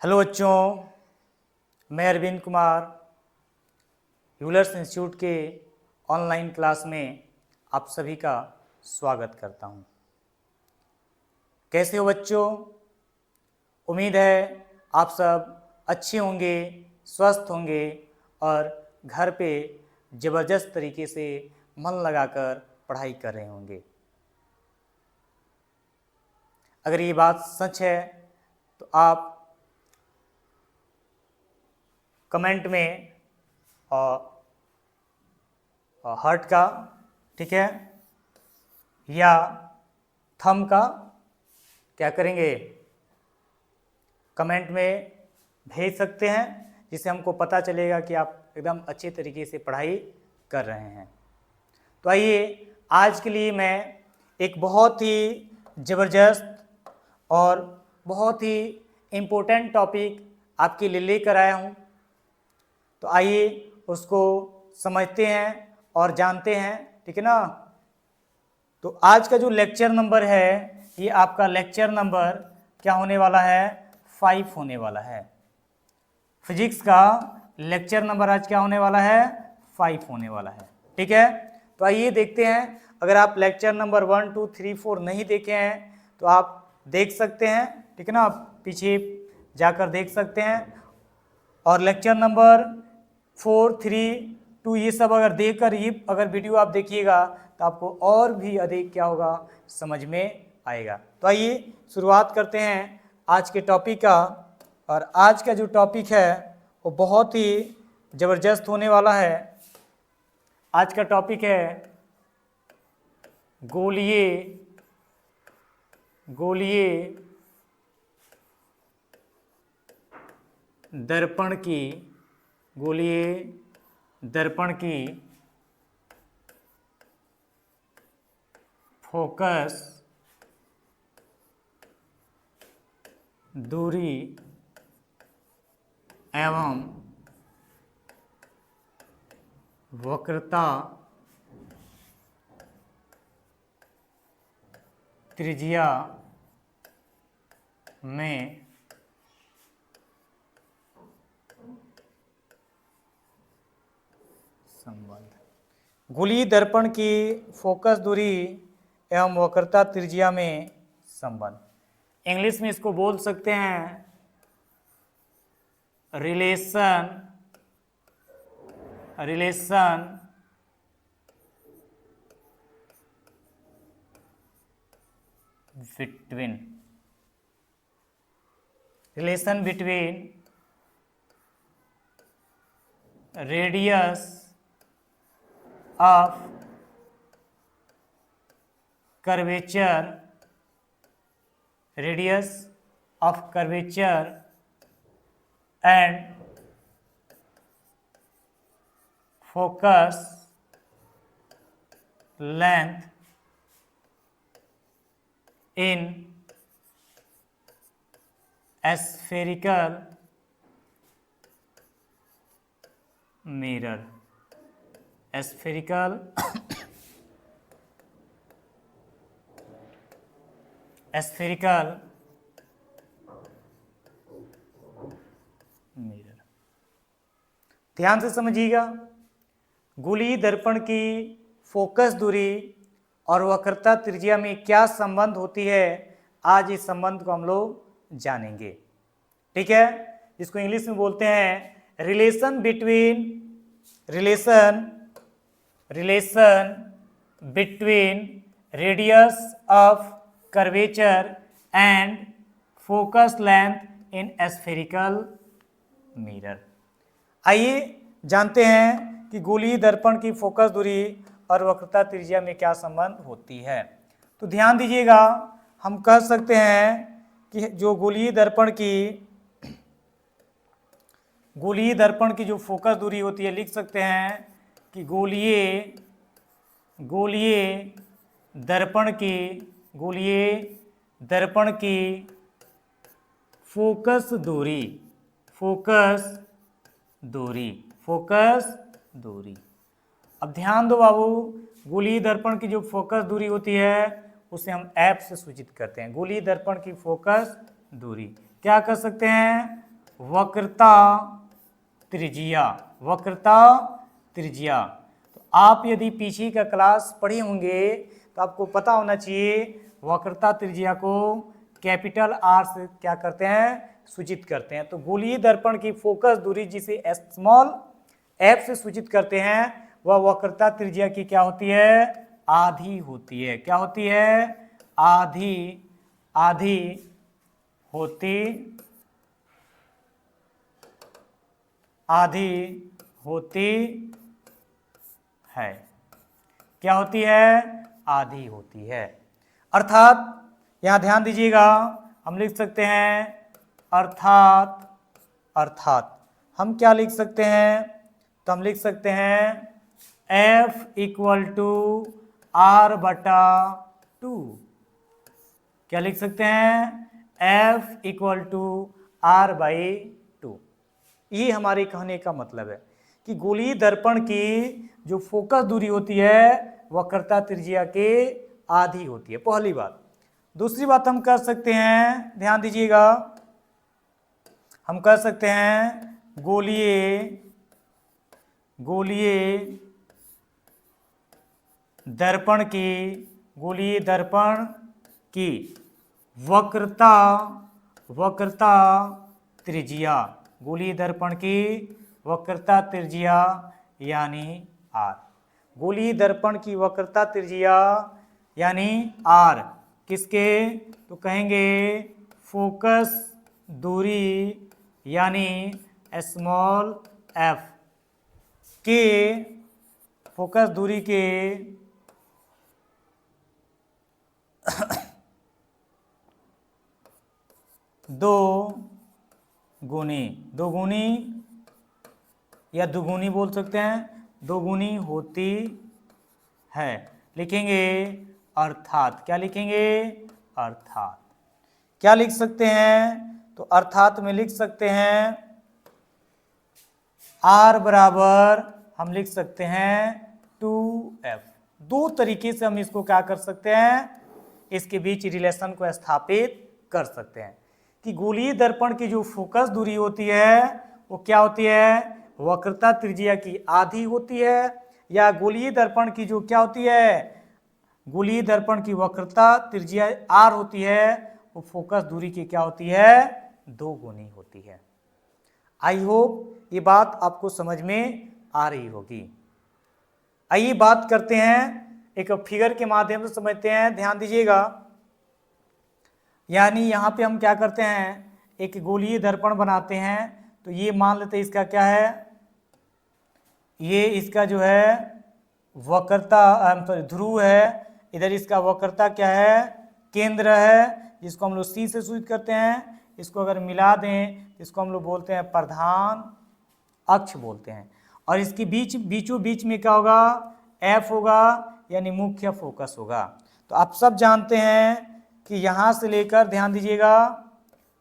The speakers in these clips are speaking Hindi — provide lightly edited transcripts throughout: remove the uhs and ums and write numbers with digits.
हेलो बच्चों, मैं अरविंद कुमार यूलर्स इंस्टीट्यूट के ऑनलाइन क्लास में आप सभी का स्वागत करता हूं। कैसे हो बच्चों? उम्मीद है आप सब अच्छे होंगे, स्वस्थ होंगे और घर पे ज़बरदस्त तरीके से मन लगाकर पढ़ाई कर रहे होंगे। अगर ये बात सच है तो आप कमेंट में हार्ट का, ठीक है, या थंब का क्या करेंगे, कमेंट में भेज सकते हैं, जिससे हमको पता चलेगा कि आप एकदम अच्छे तरीके से पढ़ाई कर रहे हैं। तो आइए, आज के लिए मैं एक बहुत ही ज़बरदस्त और बहुत ही इम्पोर्टेंट टॉपिक आपके लिए लेकर आया हूँ। तो आइए उसको समझते हैं और जानते हैं, ठीक है ना। तो आज का जो लेक्चर नंबर है, ये आपका लेक्चर नंबर क्या होने वाला है? 5 होने वाला है। फिजिक्स का लेक्चर नंबर आज क्या होने वाला है? 5 होने वाला है, ठीक है। तो आइए देखते हैं। अगर आप लेक्चर नंबर 1, 2, 3, 4 नहीं देखे हैं तो आप देख सकते हैं, ठीक है ना, आप पीछे जाकर देख सकते हैं। और लेक्चर नंबर 4, 3, 2 ये सब अगर देखकर ये अगर वीडियो आप देखिएगा तो आपको और भी अधिक क्या होगा, समझ में आएगा। तो आइए शुरुआत करते हैं आज के टॉपिक का। और आज का जो टॉपिक है वो बहुत ही ज़बरदस्त होने वाला है। आज का टॉपिक है गोलीय दर्पण की फोकस दूरी एवं वक्रता त्रिज्या में संबंध। गोलीय दर्पण की फोकस दूरी एवं वक्रता त्रिज्या में संबंध। इंग्लिश में इसको बोल सकते हैं relation between radius of curvature and focus length in spherical mirror। spherical mirror. ध्यान से समझिएगा, गोलीय दर्पण की फोकस दूरी और वक्रता त्रिज्या में क्या संबंध होती है, आज इस संबंध को हम लोग जानेंगे, ठीक है। इसको इंग्लिश में बोलते हैं relation between radius of curvature and focus length in spherical mirror. आइए जानते हैं कि गोलीय दर्पण की फोकस दूरी और वक्रता त्रिज्या में क्या संबंध होती है। तो ध्यान दीजिएगा, हम कह सकते हैं कि जो गोलीय दर्पण की जो फोकस दूरी होती है, लिख सकते हैं कि गोलीय दर्पण की फोकस दूरी। अब ध्यान दो बाबू, गोलीय दर्पण की जो फोकस दूरी होती है उसे हम एफ से सूचित करते हैं। गोलीय दर्पण की फोकस दूरी क्या कर सकते हैं? वक्रता त्रिज्या, वक्रता त्रिज्या। तो आप यदि पीछे का क्लास पढ़े होंगे तो आपको पता होना चाहिए वक्रता त्रिज्या को कैपिटल आर से क्या करते हैं, सूचित करते हैं। तो गोलीय दर्पण की फोकस दूरी जिसे स्मॉल एफ से सूचित करते हैं वह वक्रता त्रिज्या की क्या होती है, आधी होती है। क्या होती है, आधी, आधी होती, आधी होती है। क्या होती है, आधी होती है। अर्थात यहां ध्यान दीजिएगा, हम लिख सकते हैं अर्थात, अर्थात हम क्या लिख सकते हैं, तो हम लिख सकते हैं F इक्वल टू आर बटा 2। क्या लिख सकते हैं, F equal to R by 2। ये हमारे कहने का मतलब है कि गोलीय दर्पण की जो फोकस दूरी होती है वक्रता त्रिज्या के आधी होती है, पहली बात। दूसरी बात हम कर सकते हैं, ध्यान दीजिएगा, हम कर सकते हैं गोलीय दर्पण की वक्रता त्रिज्या, गोलीय दर्पण की वक्रता त्रिज्या यानी आर। गोलीय दर्पण की वक्रता त्रिज्या यानी आर किसके, तो कहेंगे फोकस दूरी यानी स्मॉल एफ के, फोकस दूरी के दो गुनी या दुगुनी बोल सकते हैं, दोगुनी होती है। लिखेंगे अर्थात, क्या लिखेंगे, अर्थात। क्या लिख सकते हैं, तो अर्थात में लिख सकते हैं R बराबर हम लिख सकते हैं 2F। दो तरीके से हम इसको क्या कर सकते हैं, इसके बीच रिलेशन को स्थापित कर सकते हैं कि गोलीय दर्पण की जो फोकस दूरी होती है वो क्या होती है, वक्रता त्रिज्या की आधी होती है, या गोलीय दर्पण की जो क्या होती है, गोलीय दर्पण की वक्रता त्रिज्या R होती है, वो फोकस दूरी की क्या होती है, 2 गुनी होती है। आई होप ये बात आपको समझ में आ रही होगी। आइए बात करते हैं, एक फिगर के माध्यम से समझते हैं, ध्यान दीजिएगा। यानी यहाँ पे हम क्या करते हैं, एक गोलीय दर्पण बनाते हैं, तो ये मान लेते हैं इसका क्या है, ये इसका जो है वक्रता सॉरी ध्रुव है, इधर इसका वक्रता क्या है, केंद्र है, जिसको हम लोग C से सूचित करते हैं। इसको अगर मिला दें इसको हम लोग बोलते हैं प्रधान अक्ष बोलते हैं, और इसके बीचों बीच में क्या होगा, F होगा, यानी मुख्य फोकस होगा। तो आप सब जानते हैं कि यहाँ से लेकर, ध्यान दीजिएगा,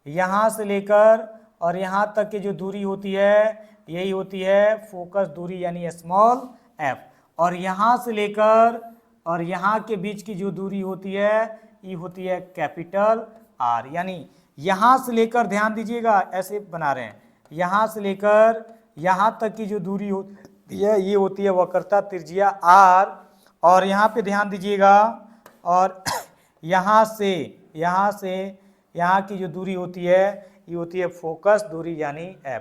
यहाँ से लेकर और यहाँ तक की जो दूरी होती है यही होती है फोकस दूरी यानी स्मॉल f, और यहाँ से लेकर और यहाँ के बीच की जो दूरी होती है ये होती है कैपिटल R। यानी यहाँ से लेकर, ध्यान दीजिएगा ऐसे बना रहे हैं, यहाँ से लेकर यहाँ तक की जो दूरी होती है ये होती है वक्रता त्रिज्या R, और यहाँ पे ध्यान दीजिएगा, और यहाँ से यहाँ की जो दूरी होती है ये होती है फोकस दूरी यानी F।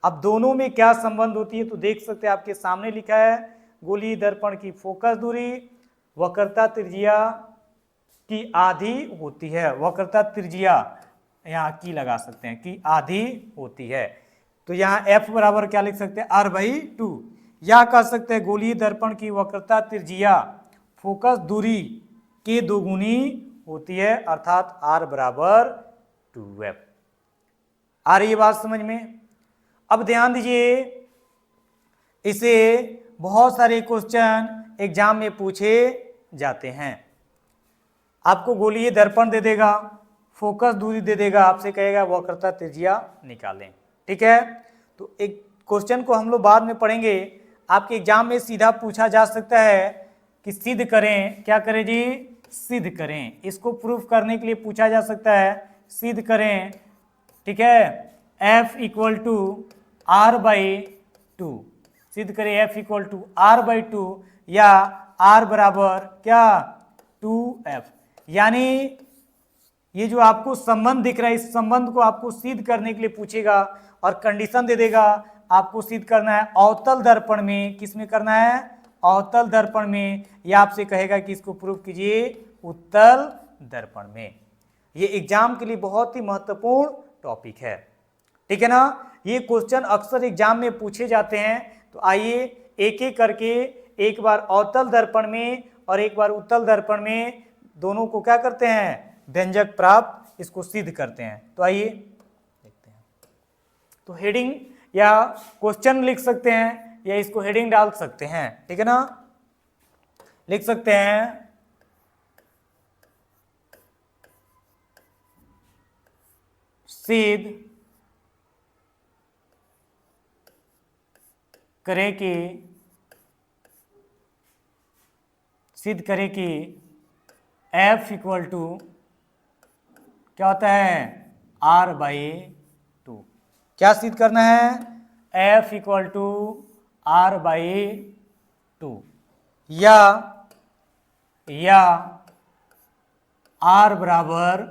अब दोनों में क्या संबंध होती है, तो देख सकते हैं आपके सामने लिखा है गोलीय दर्पण की फोकस दूरी वक्रता त्रिज्या की आधी होती है, वक्रता त्रिज्या यहाँ की लगा सकते हैं कि आधी होती है। तो यहाँ F बराबर क्या लिख सकते हैं, R/2, या कह सकते हैं गोलीय दर्पण की वक्रता त्रिज्या फोकस दूरी के 2 गुनी होती है, अर्थात R बराबर 2F। आ रही है बात समझ में। अब ध्यान दीजिए, इसे बहुत सारे क्वेश्चन एग्जाम में पूछे जाते हैं। आपको गोलीय दर्पण दे देगा, फोकस दूरी दे देगा, आपसे कहेगा वक्रता त्रिज्या निकालें, ठीक है। तो एक क्वेश्चन को हम लोग बाद में पढ़ेंगे, आपके एग्जाम में सीधा पूछा जा सकता है कि सिद्ध करें, क्या करें जी, सिद्ध करें। इसको प्रूफ करने के लिए पूछा जा सकता है, सिद्ध करें, ठीक है, F equal to R by two, सिद्ध करें F equal to R by two या R बराबर क्या 2F। यानी ये जो आपको संबंध दिख रहा है, इस संबंध को आपको सिद्ध करने के लिए पूछेगा और कंडीशन दे देगा। आपको सिद्ध करना है अवतल दर्पण में, किस में करना है, अवतल दर्पण में, या आपसे कहेगा कि इसको प्रूव कीजिए उत्तल दर्पण में। ये एग्जाम के लिए बहुत ही महत्वपूर्ण टॉपिक है, ठीक है ना। ये क्वेश्चन अक्सर एग्जाम में पूछे जाते हैं। तो आइए एक एक करके, एक बार अवतल दर्पण में और एक बार उत्तल दर्पण में, दोनों को क्या करते हैं, व्यंजक प्राप्त, इसको सिद्ध करते हैं। तो आइए देखते हैं। तो हेडिंग या क्वेश्चन लिख सकते हैं या इसको हेडिंग डाल सकते हैं, ठीक है ना। लिख सकते हैं सिद्ध करें कि, सिद्ध करें कि F इक्वल टू क्या होता है, R बाई टू। क्या सिद्ध करना है, F equal to R by two या R बराबर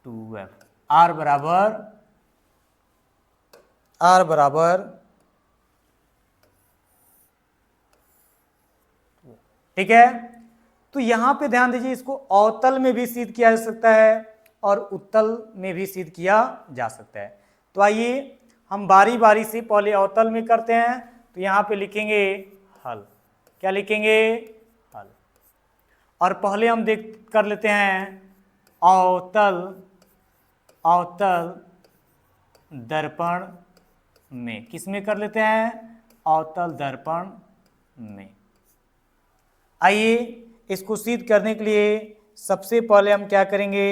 2F, R बराबर, ठीक है। तो यहां पे ध्यान दीजिए, इसको अवतल में भी सिद्ध किया जा सकता है और उत्तल में भी सिद्ध किया जा सकता है। तो आइए हम बारी बारी से पहले अवतल में करते हैं। तो यहां पे लिखेंगे हल, क्या लिखेंगे, हल। और पहले हम देख कर लेते हैं अवतल दर्पण में, किस में कर लेते हैं, अवतल दर्पण में। आइए इसको सिद्ध करने के लिए सबसे पहले हम क्या करेंगे,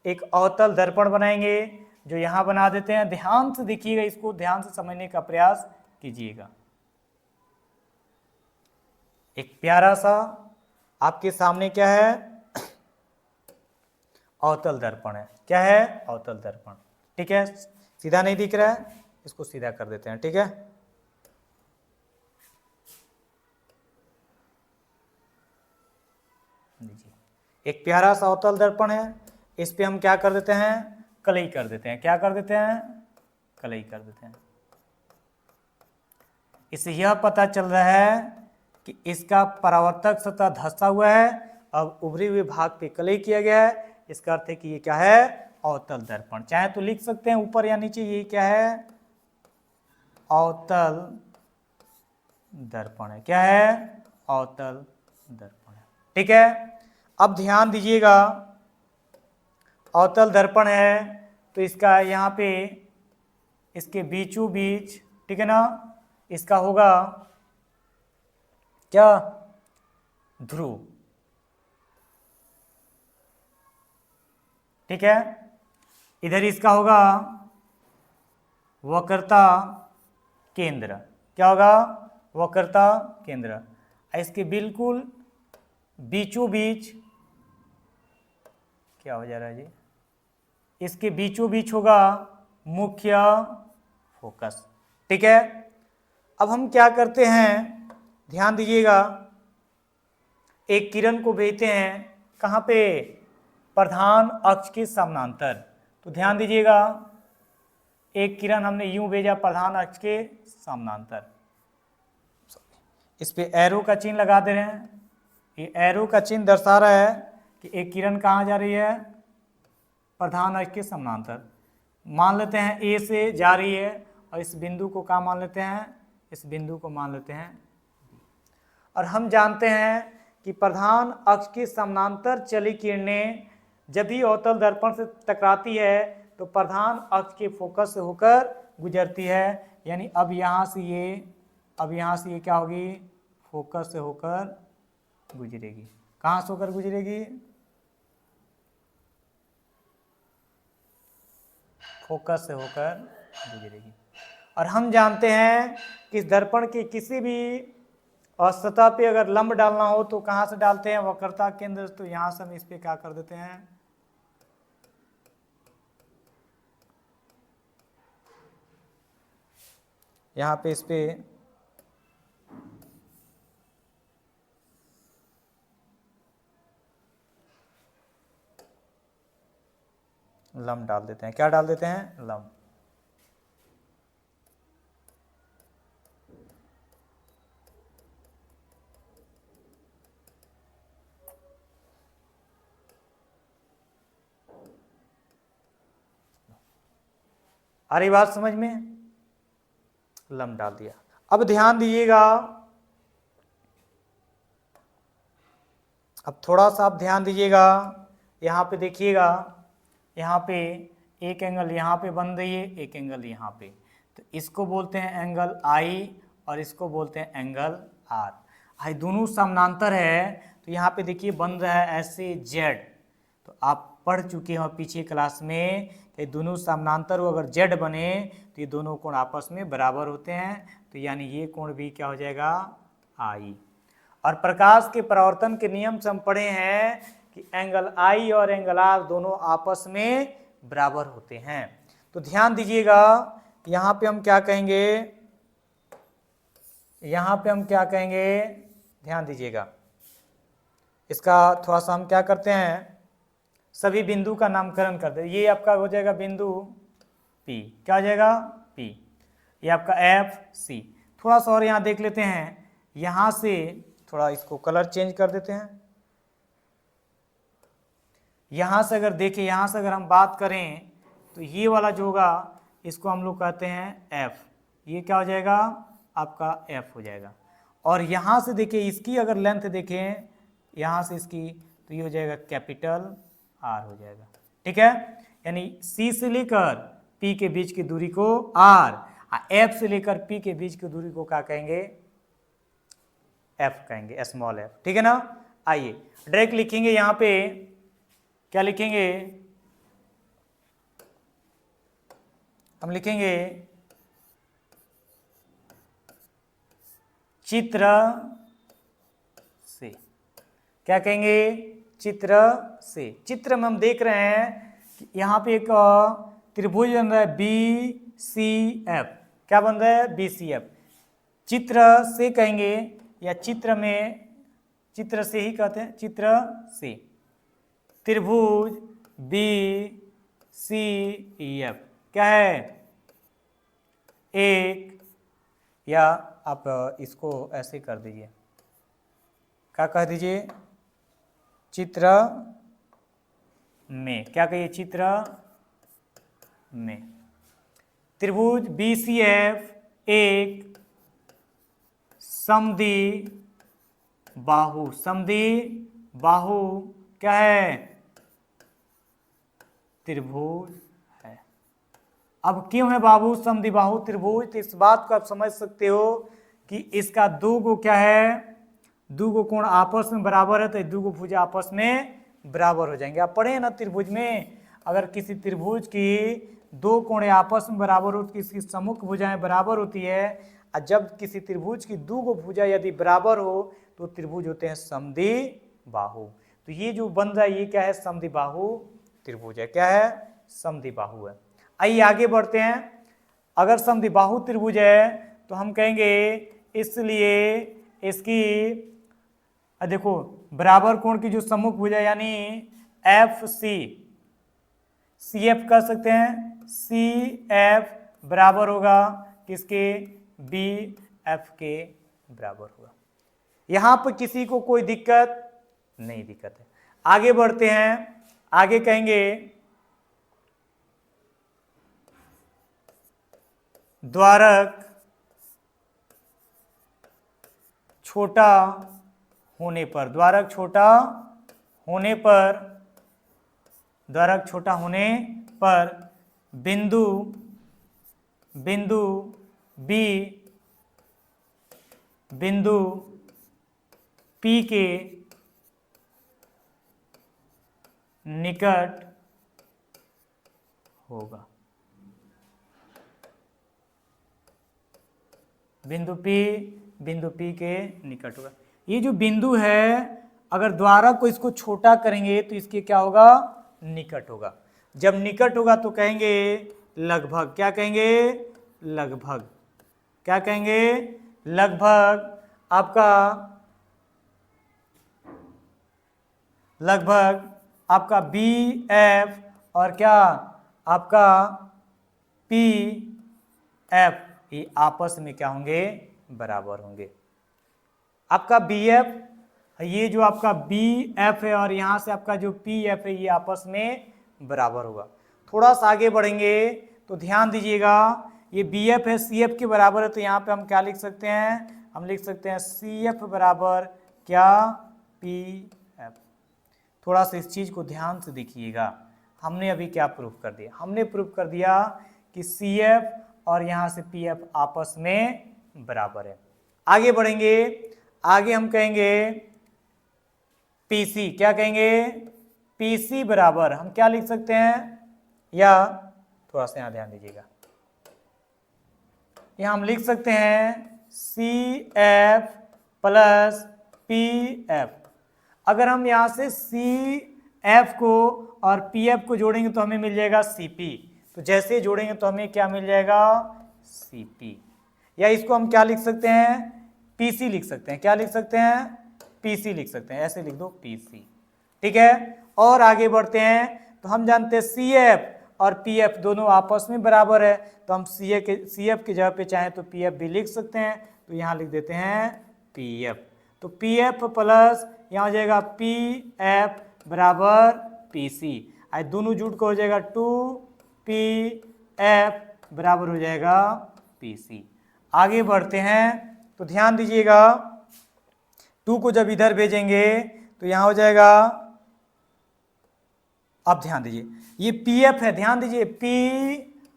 एक अवतल दर्पण बनाएंगे, जो यहां बना देते हैं। ध्यान से देखिएगा, इसको ध्यान से समझने का प्रयास कीजिएगा। एक प्यारा सा आपके सामने क्या है, अवतल दर्पण है। क्या है, अवतल दर्पण, ठीक है। सीधा नहीं दिख रहा है, इसको सीधा कर देते हैं, ठीक है। एक प्यारा सा अवतल दर्पण है, इस पे हम क्या कर देते हैं, कलई कर देते हैं। क्या कर देते हैं, कलई कर देते हैं। इससे यह पता चल रहा है कि इसका परावर्तक सतह धंसा हुआ है, अब उभरे हुए भाग पे कलई किया गया है। इसका अर्थ है कि ये क्या है, अवतल दर्पण। चाहे तो लिख सकते हैं ऊपर या नीचे, ये क्या है, अवतल दर्पण है। क्या है, अवतल दर्पण है, ठीक है। अब ध्यान दीजिएगा, अवतल दर्पण है तो इसका यहाँ पे, इसके बीचों बीच, ठीक है ना, इसका होगा क्या, ध्रुव, ठीक है। इधर इसका होगा वक्रता केंद्र। क्या होगा, वक्रता केंद्र। इसके बिल्कुल बीचों बीच क्या हो जा रहा है जी, इसके बीचों बीच होगा मुख्य फोकस, ठीक है। अब हम क्या करते हैं, ध्यान दीजिएगा, एक किरण को भेजते हैं कहाँ पे, प्रधान अक्ष के समानांतर। तो ध्यान दीजिएगा, एक किरण हमने यूं भेजा प्रधान अक्ष के समानांतर। इस पे एरो का चिन्ह लगा दे रहे हैं। ये एरो का चिन्ह दर्शा रहा है कि एक किरण कहाँ जा रही है, प्रधान अक्ष के समानांतर। मान लेते हैं ए से जा रही है और इस बिंदु को क्या मान लेते हैं, इस बिंदु को मान लेते हैं। और हम जानते हैं कि प्रधान अक्ष के समानांतर चली किरणें जब भी अवतल दर्पण से टकराती है तो प्रधान अक्ष के फोकस से होकर गुजरती है। यानी अब यहाँ से ये क्या होगी, फोकस से होकर गुजरेगी। कहाँ से होकर गुजरेगी, फोकस से होकर गुजरेगी। और हम जानते हैं कि इस दर्पण के किसी भी सतह पे अगर लंब डालना हो तो कहाँ से डालते हैं, वक्रता केंद्र। तो यहाँ से हम इस पे क्या कर देते हैं, यहाँ पे इस पे लम डाल देते हैं। क्या डाल देते हैं? लम। आ रही बात समझ में? लम डाल दिया। अब ध्यान दीजिएगा, अब थोड़ा सा आप ध्यान दीजिएगा, यहाँ पे देखिएगा, यहाँ पे एक एंगल यहाँ पे बन रही है, एक एंगल यहाँ पे, तो इसको बोलते हैं एंगल आई और इसको बोलते हैं एंगल आर। हाई दोनों समानांतर है, तो यहाँ पे देखिए बन रहा है ऐसे जेड। तो आप पढ़ चुके हो पीछे क्लास में कि दोनों समानांतर अगर जेड बने तो ये दोनों कोण आपस में बराबर होते हैं, तो यानी ये कोण भी क्या हो जाएगा? आई। और प्रकाश के परावर्तन के नियम से हम पढ़े हैं कि एंगल आई और एंगल आर दोनों आपस में बराबर होते हैं। तो ध्यान दीजिएगा, यहाँ पे हम क्या कहेंगे, यहाँ पे हम क्या कहेंगे, ध्यान दीजिएगा, इसका थोड़ा सा हम क्या करते हैं, सभी बिंदु का नामकरण कर दे। ये आपका हो जाएगा बिंदु P, क्या हो जाएगा? P। ये आपका F C। थोड़ा सा और यहाँ देख लेते हैं, यहाँ से थोड़ा इसको कलर चेंज कर देते हैं। यहाँ से अगर देखें, यहाँ से अगर हम बात करें तो ये वाला जो होगा इसको हम लोग कहते हैं F। ये क्या हो जाएगा? आपका F हो जाएगा। और यहाँ से देखिए, इसकी अगर लेंथ देखें यहाँ से इसकी, तो ये हो जाएगा कैपिटल R हो जाएगा। ठीक है, यानी C से लेकर P के बीच की दूरी को R, F से लेकर P के बीच की दूरी को क्या कहेंगे? F कहेंगे, स्मॉल f। ठीक है ना? आइए डायरेक्ट लिखेंगे, यहाँ पे क्या लिखेंगे? हम लिखेंगे चित्र से। क्या कहेंगे? चित्र से। चित्र में हम देख रहे हैं कि यहाँ पे एक त्रिभुज बन रहा है BCF। क्या बन रहा है? BCF। चित्र से कहेंगे या चित्र में, चित्र से ही कहते हैं, चित्र से त्रिभुज BCF क्या है? एक, या आप इसको ऐसे कर दीजिए, क्या कह दीजिए? चित्र में। क्या कहिए? चित्र में। त्रिभुज BCF एक समद्वि बाहु। समद्वि बाहु क्या है? त्रिभुज है। अब क्यों है बाबू समद्वि बाहु त्रिभुज? तो इस बात को आप समझ सकते हो कि इसका दो गो क्या है, दो गो कोण आपस में बराबर है, तो दो गो भुजा आपस में बराबर हो जाएंगे। आप पढ़े ना त्रिभुज में, अगर किसी त्रिभुज की दो कोण आपस में बराबर हो, किसी सम्मुख भुजाएं बराबर होती है, और जब किसी त्रिभुज की दो गो भुजा यदि बराबर हो तो त्रिभुज होते हैं समद्वि बाहु। तो ये जो बन रहा है ये क्या है? समद्वि बाहु त्रिभुज है। क्या है? समद्वि बाहु है। आइए आगे बढ़ते हैं। अगर समद्वि बाहु त्रिभुज है तो हम कहेंगे इसलिए इसकी देखो बराबर कोण की जो सम्मुख भुजा यानी FC CF कह सकते हैं, CF बराबर होगा किसके? BF के बराबर होगा। यहां पर किसी को कोई दिक्कत नहीं, दिक्कत है। आगे बढ़ते हैं, आगे कहेंगे द्वारक छोटा होने पर, द्वारक छोटा होने पर, द्वारक छोटा होने पर बिंदु B बिंदु P के निकट होगा। बिंदु P के निकट होगा। ये जो बिंदु है, अगर द्वारक को इसको छोटा करेंगे तो इसके क्या होगा? निकट होगा। जब निकट होगा तो कहेंगे लगभग। क्या कहेंगे? लगभग। क्या कहेंगे, लगभग आपका बी एफ और क्या आपका पी एफ ये आपस में क्या होंगे, बराबर होंगे। आपका बी एफ, ये जो आपका बी एफ है और यहां से आपका जो पी एफ है ये आपस में बराबर होगा। थोड़ा सा आगे बढ़ेंगे तो ध्यान दीजिएगा, ये बी एफ है सी एफ के बराबर है, तो यहाँ पे हम क्या लिख सकते हैं, हम लिख सकते हैं सी एफ बराबर क्या, पी एफ। थोड़ा सा इस चीज को ध्यान से देखिएगा, हमने अभी क्या प्रूफ कर दिया, हमने प्रूफ कर दिया कि सी एफ और यहाँ से पी एफ आपस में बराबर है। आगे बढ़ेंगे, आगे हम कहेंगे पीसी, क्या कहेंगे, पीसी बराबर हम क्या लिख सकते हैं, या थोड़ा सा यहाँ ध्यान दीजिएगा, यहाँ हम लिख सकते हैं C F plus P F. अगर हम यहाँ से सी एफ को और पी एफ को जोड़ेंगे तो हमें मिल जाएगा सी पी, तो जैसे जोड़ेंगे तो हमें क्या मिल जाएगा, सी पी। या इसको हम क्या लिख सकते हैं, पीसी लिख सकते हैं, क्या लिख सकते हैं, पीसी लिख सकते हैं, ऐसे लिख दो पीसी, ठीक है। और आगे बढ़ते हैं तो हम जानते हैं सी एफ और पी एफ दोनों आपस में बराबर है, तो हम सी एफ की जगह पे चाहें तो पी एफ भी लिख सकते हैं, तो यहाँ लिख देते हैं पी एफ। तो पी एफ प्लस यहाँ हो जाएगा पी एफ बराबर पी सी, आज दोनों जुट को हो जाएगा 2 पी एफ बराबर हो जाएगा पी सी। आगे बढ़ते हैं तो ध्यान दीजिएगा, 2 को जब इधर भेजेंगे तो यहाँ हो जाएगा, अब ध्यान दीजिए ये पी एफ है, ध्यान दीजिए पी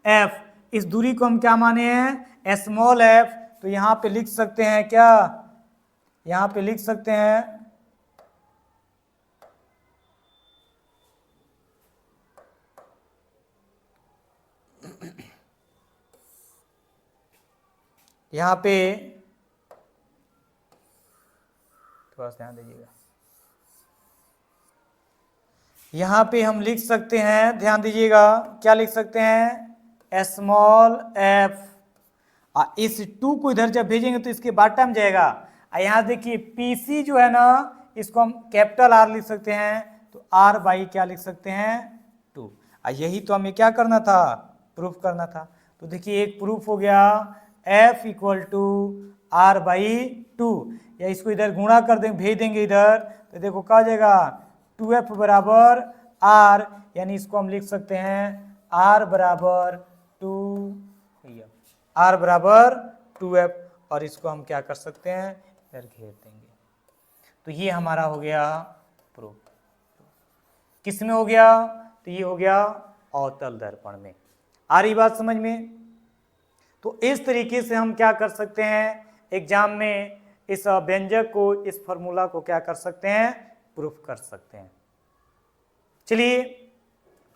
एफ, इस दूरी को हम क्या माने हैं, स्मॉल एफ, तो यहाँ पे लिख सकते हैं क्या, यहाँ पे लिख सकते हैं यहाँ पे थोड़ा सा ध्यान दीजिएगा, यहाँ पे हम लिख सकते हैं, ध्यान दीजिएगा क्या लिख सकते हैं, स्मॉल एफ। इस 2 को इधर जब भेजेंगे तो इसके बॉटम जाएगा, यहाँ देखिए पीसी जो है ना इसको हम कैपिटल आर लिख सकते हैं, तो आर बाई क्या लिख सकते हैं, 2। यही तो हमें क्या करना था, प्रूफ करना था। तो देखिए एक प्रूफ हो गया, F equal to R by 2, या इसको इधर गुणा कर देंगे, भेज देंगे इधर, तो देखो क्या हो जाएगा 2f बराबर आर, यानी इसको हम लिख सकते हैं आर बराबर 2f, और इसको हम क्या कर सकते हैं, इधर घेर देंगे। तो ये हमारा हो गया प्रूफ। किस में हो गया, तो ये हो गया अवतल दर्पण में। आ रही बात समझ में। तो इस तरीके से हम क्या कर सकते हैं, एग्जाम में इस व्यंजक को, इस फॉर्मूला को क्या कर सकते हैं, प्रूफ कर सकते हैं। चलिए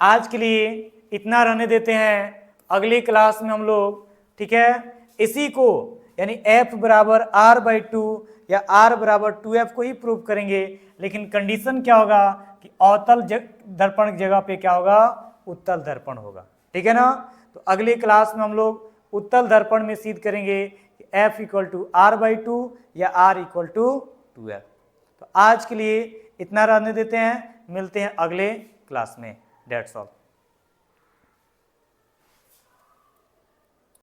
आज के लिए इतना रहने देते हैं, अगली क्लास में हम लोग, ठीक है, इसी को यानी f बराबर r बाई 2 या r बराबर 2f को ही प्रूव करेंगे, लेकिन कंडीशन क्या होगा कि अवतल दर्पण की जगह पे क्या होगा, उत्तल दर्पण होगा, ठीक है ना। तो अगली क्लास में हम लोग उत्तल दर्पण में सिद्ध करेंगे कि f equal to r by 2 या r इक्वल टू 2f। तो आज के लिए इतना रहने देते हैं, मिलते हैं अगले क्लास में। That's all.